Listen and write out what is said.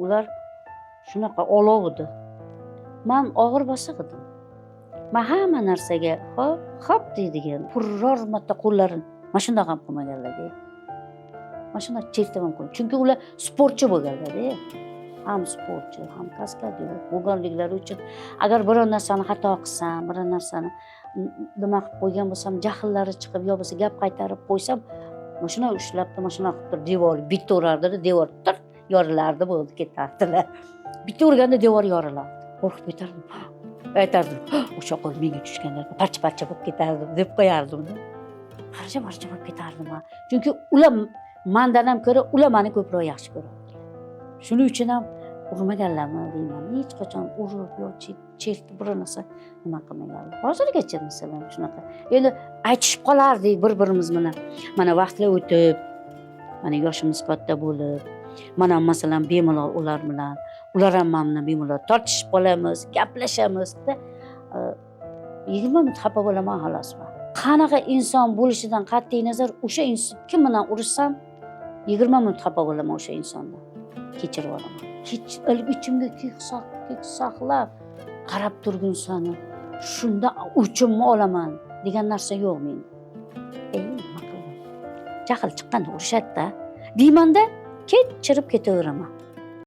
ular shunaqa olov edi. Men og'ir bosiq edim. Men hamma narsaga hop deydigan biror marta qo'llarini mana shundoq ham qilmaganlar-da. Mana shundoq chertib qo'ydim. Chunki ular sportchi bo'lganlar-da. Ham sportchi, ham kaskadyor bo'lganliklari uchun agar biror narsani xato qilsam, biror narsani nima qilib qo'ygan bo'lsam, jahllari chiqib yo bo'lsa gap qaytarib qo'ysam, mana shuni ushlabdi, mana shuni qilib devor bitta urardi, devor yorilardi, bo'ldi, ketardilar. Bitta urganda devor yorilardi. Qo'rqib ketardim. Aytardim, o'sha qo'l menga tushganda parcha-parcha bo'lib ketardim deb qo'yardim. Parcha-parcha bo'lib ketardim. Chunki ular mendan ham ko'ra ular meni ko'proq yaxshi ko'rardilar. Shuning uchun ham urmaganlarmi deyman. Hech qachon urib yoki chertib biror narsa nima qilmaganlar. Hozirgacha masalan shunaqa. Endi aytishib qolardik bir-birimiz bilan. Mana vaqtlar o'tib, mana yoshimiz katta bo'lib, mana masalan bemalol ular bilan, ular ham men bilan bemalol tortishib qolamiz, gaplashamiz. 20 minut xafa bo'laman xolos. Qanaqa inson bo'lishidan qat'iy nazar o'sha inson kim bilan urushsam 20 minut xafa bo'laman o'sha insondan. Kechirib olaman. Ichimga saqlab qarab turgunsani shunda o'chimni olaman degan narsa yo'q menda. Nima qildim? Jahl chiqqanda urishadi-da. Deymanda kechirib ketaveraman.